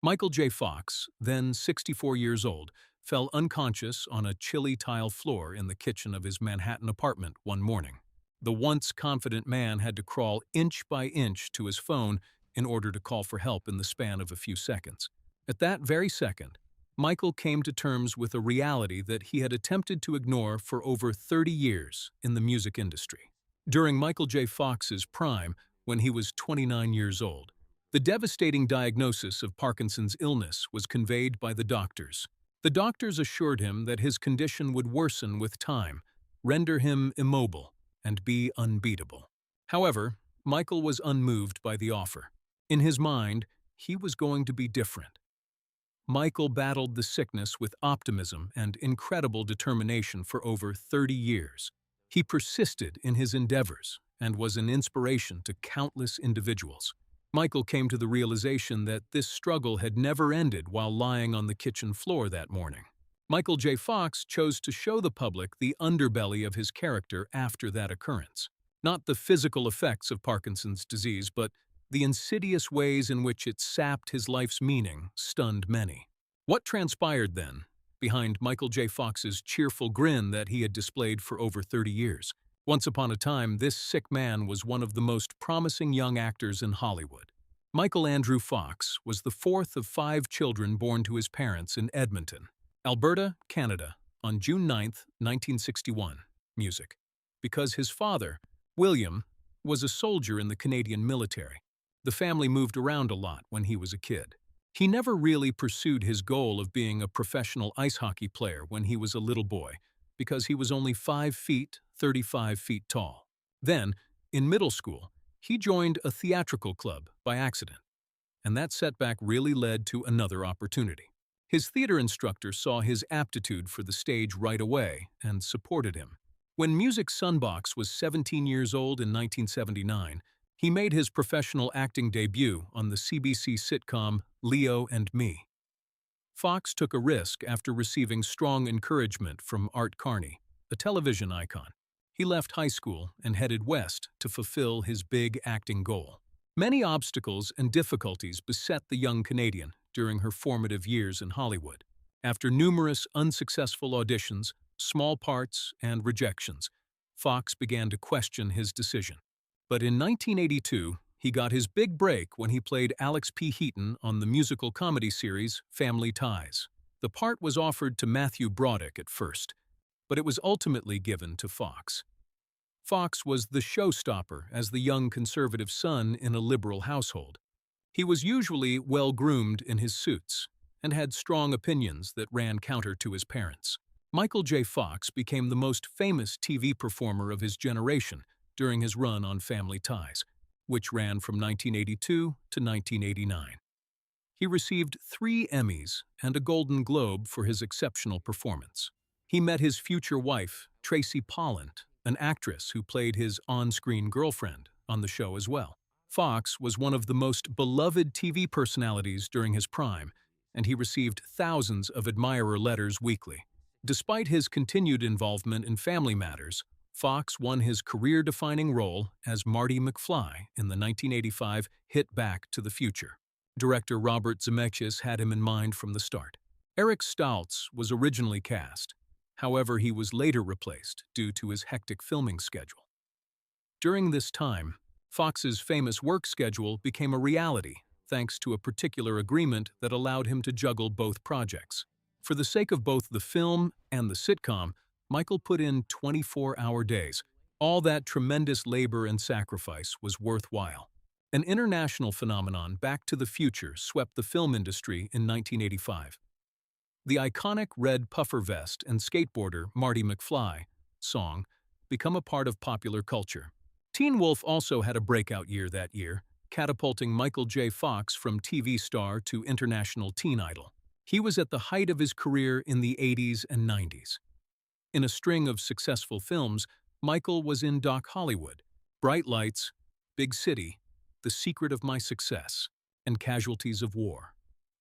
Michael J. Fox, then 64 years old, fell unconscious on a chilly tile floor in the kitchen of his Manhattan apartment one morning. The once confident man had to crawl inch by inch to his phone in order to call for help in the span of a few seconds. At that very second, Michael came to terms with a reality that he had attempted to ignore for over 30 years in the music industry. During Michael J. Fox's prime, when he was 29 years old, the devastating diagnosis of Parkinson's illness was conveyed by the doctors. The doctors assured him that his condition would worsen with time, render him immobile, and be unbeatable. However, Michael was unmoved by the offer. In his mind, he was going to be different. Michael battled the sickness with optimism and incredible determination for over 30 years. He persisted in his endeavors and was an inspiration to countless individuals. Michael came to the realization that this struggle had never ended while lying on the kitchen floor that morning. Michael J. Fox chose to show the public the underbelly of his character after that occurrence. Not the physical effects of Parkinson's disease, but the insidious ways in which it sapped his life's meaning stunned many. What transpired then, behind Michael J. Fox's cheerful grin that he had displayed for over 30 years? Once upon a time, this sick man was one of the most promising young actors in Hollywood. Michael Andrew Fox was the fourth of 5 children born to his parents in Edmonton, Alberta, Canada, on June 9, 1961. Music. Because his father, William, was a soldier in the Canadian military. The family moved around a lot when he was a kid. He never really pursued his goal of being a professional ice hockey player when he was a little boy, because he was only 5 feet, 35 feet tall. Then, in middle school, he joined a theatrical club by accident, and that setback really led to another opportunity. His theater instructor saw his aptitude for the stage right away and supported him. When Music Sunbox was 17 years old in 1979, he made his professional acting debut on the CBC sitcom Leo and Me. Fox took a risk after receiving strong encouragement from Art Carney, a television icon. He left high school and headed west to fulfill his big acting goal. Many obstacles and difficulties beset the young Canadian during her formative years in Hollywood. After numerous unsuccessful auditions, small parts, and rejections, Fox began to question his decision. But in 1982, he got his big break when he played Alex P. Heaton on the musical comedy series Family Ties. The part was offered to Matthew Broderick at first, but it was ultimately given to Fox. Fox was the showstopper as the young conservative son in a liberal household. He was usually well-groomed in his suits and had strong opinions that ran counter to his parents. Michael J. Fox became the most famous TV performer of his generation during his run on Family Ties, which ran from 1982 to 1989. He received 3 Emmys and a Golden Globe for his exceptional performance. He met his future wife, Tracy Pollant, an actress who played his on-screen girlfriend on the show as well. Fox was one of the most beloved TV personalities during his prime, and he received thousands of admirer letters weekly. Despite his continued involvement in family matters, Fox won his career-defining role as Marty McFly in the 1985 hit Back to the Future. Director Robert Zemeckis had him in mind from the start. Eric Stoltz was originally cast. However, he was later replaced due to his hectic filming schedule. During this time, Fox's famous work schedule became a reality thanks to a particular agreement that allowed him to juggle both projects. For the sake of both the film and the sitcom, Michael put in 24-hour days. All that tremendous labor and sacrifice was worthwhile. An international phenomenon, Back to the Future, swept the film industry in 1985. The iconic red puffer vest and skateboarder Marty McFly song become a part of popular culture. Teen Wolf also had a breakout year that year, catapulting Michael J. Fox from TV star to international teen idol. He was at the height of his career in the 80s and 90s. In a string of successful films, Michael was in Doc Hollywood, Bright Lights, Big City, The Secret of My Success, and Casualties of War.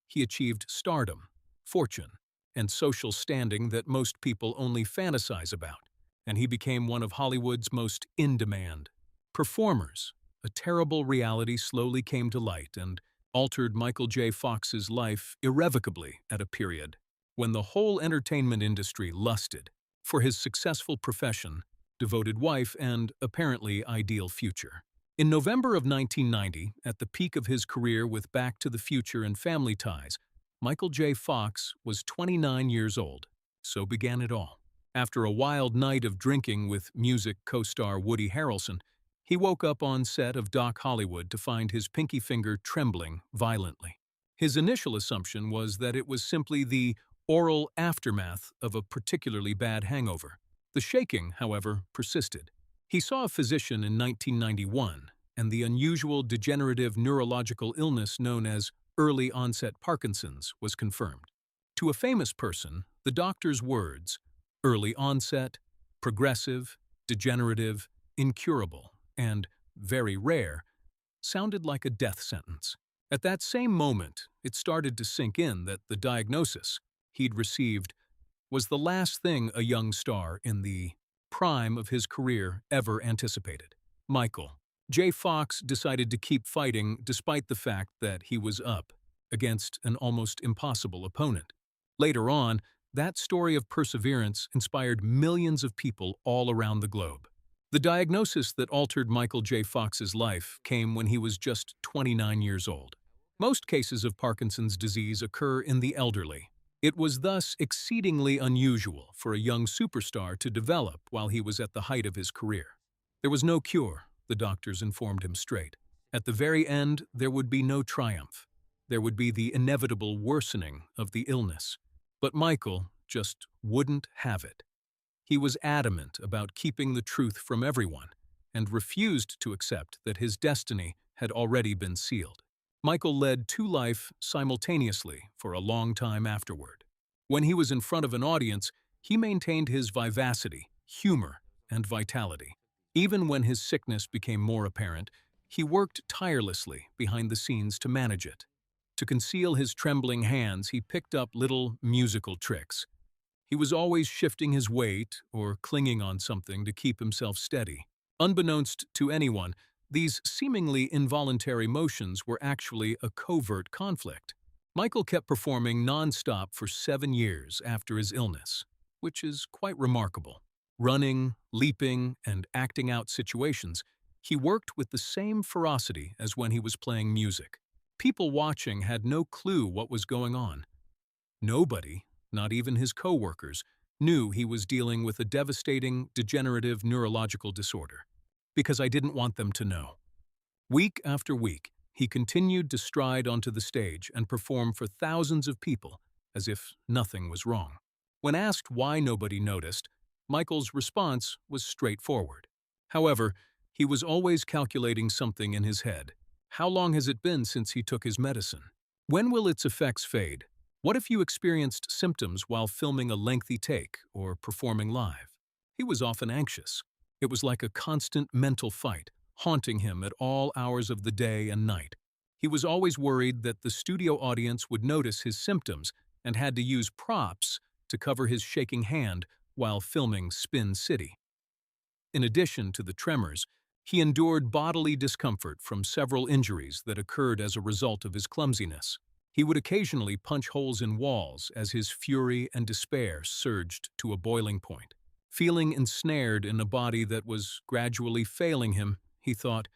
He achieved stardom, fortune, and social standing that most people only fantasize about, and he became one of Hollywood's most in-demand performers. A terrible reality slowly came to light, and altered Michael J. Fox's life irrevocably at a period when the whole entertainment industry lusted for his successful profession, devoted wife, and apparently ideal future. In November of 1990, at the peak of his career with Back to the Future and Family Ties, Michael J. Fox was 29 years old. So began it all. After a wild night of drinking with music co-star Woody Harrelson, he woke up on set of Doc Hollywood to find his pinky finger trembling violently. His initial assumption was that it was simply the oral aftermath of a particularly bad hangover. The shaking, however, persisted. He saw a physician in 1991, and the unusual degenerative neurological illness known as early-onset Parkinson's was confirmed. To a famous person, the doctor's words, early onset, progressive, degenerative, incurable, and very rare, sounded like a death sentence. At that same moment, it started to sink in that the diagnosis he'd received was the last thing a young star in the prime of his career ever anticipated. Michael J. Fox decided to keep fighting despite the fact that he was up against an almost impossible opponent. Later on, that story of perseverance inspired millions of people all around the globe. The diagnosis that altered Michael J. Fox's life came when he was just 29 years old. Most cases of Parkinson's disease occur in the elderly. It was thus exceedingly unusual for a young superstar to develop while he was at the height of his career. There was no cure, the doctors informed him straight. At the very end, there would be no triumph. There would be the inevitable worsening of the illness. But Michael just wouldn't have it. He was adamant about keeping the truth from everyone and refused to accept that his destiny had already been sealed. Michael led two lives simultaneously for a long time afterward. When he was in front of an audience, he maintained his vivacity, humor, and vitality. Even when his sickness became more apparent, he worked tirelessly behind the scenes to manage it. To conceal his trembling hands, he picked up little musical tricks. He was always shifting his weight or clinging on something to keep himself steady. Unbeknownst to anyone, these seemingly involuntary motions were actually a covert conflict. Michael kept performing non-stop for 7 years after his illness, which is quite remarkable. Running, leaping, and acting out situations, he worked with the same ferocity as when he was playing music. People watching had no clue what was going on. Nobody, not even his co-workers, knew he was dealing with a devastating, degenerative neurological disorder, because I didn't want them to know. Week after week, he continued to stride onto the stage and perform for thousands of people as if nothing was wrong. When asked why nobody noticed, Michael's response was straightforward. However, he was always calculating something in his head. How long has it been since he took his medicine? When will its effects fade? What if you experienced symptoms while filming a lengthy take or performing live? He was often anxious. It was like a constant mental fight, haunting him at all hours of the day and night. He was always worried that the studio audience would notice his symptoms and had to use props to cover his shaking hand while filming Spin City. In addition to the tremors, he endured bodily discomfort from several injuries that occurred as a result of his clumsiness. He would occasionally punch holes in walls as his fury and despair surged to a boiling point. Feeling ensnared in a body that was gradually failing him, he thought,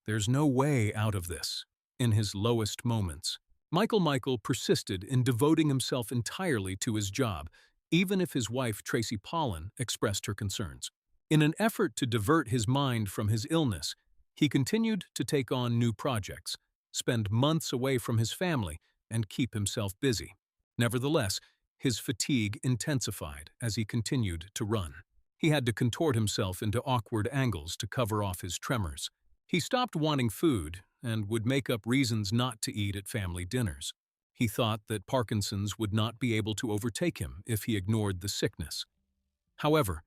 "There's no way out of this." In his lowest moments, Michael persisted in devoting himself entirely to his job, even if his wife Tracy Pollan expressed her concerns. In an effort to divert his mind from his illness, he continued to take on new projects, spend months away from his family, and keep himself busy. Nevertheless, his fatigue intensified as he continued to run. He had to contort himself into awkward angles to cover off his tremors. He stopped wanting food and would make up reasons not to eat at family dinners. He thought that Parkinson's would not be able to overtake him if he ignored the sickness. However,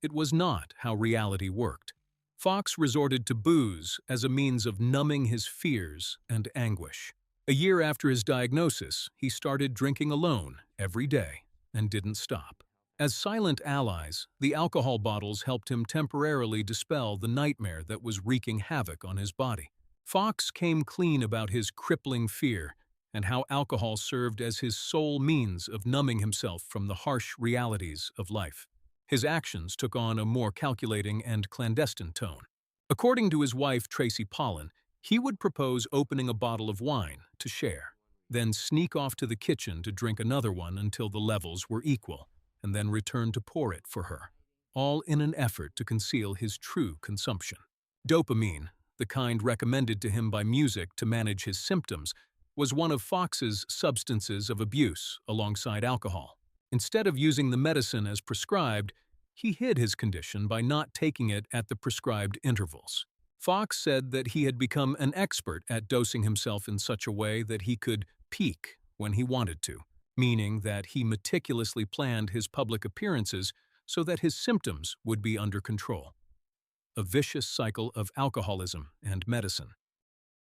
it was not how reality worked. Fox resorted to booze as a means of numbing his fears and anguish. A year after his diagnosis, he started drinking alone every day and didn't stop. As silent allies, the alcohol bottles helped him temporarily dispel the nightmare that was wreaking havoc on his body. Fox came clean about his crippling fear and how alcohol served as his sole means of numbing himself from the harsh realities of life. His actions took on a more calculating and clandestine tone. According to his wife, Tracy Pollan, he would propose opening a bottle of wine to share, then sneak off to the kitchen to drink another one until the levels were equal, and then return to pour it for her, all in an effort to conceal his true consumption. Dopamine, the kind recommended to him by music to manage his symptoms, was one of Fox's substances of abuse alongside alcohol. Instead of using the medicine as prescribed, he hid his condition by not taking it at the prescribed intervals. Fox said that he had become an expert at dosing himself in such a way that he could peak when he wanted to, meaning that he meticulously planned his public appearances so that his symptoms would be under control. A vicious cycle of alcoholism and medicine.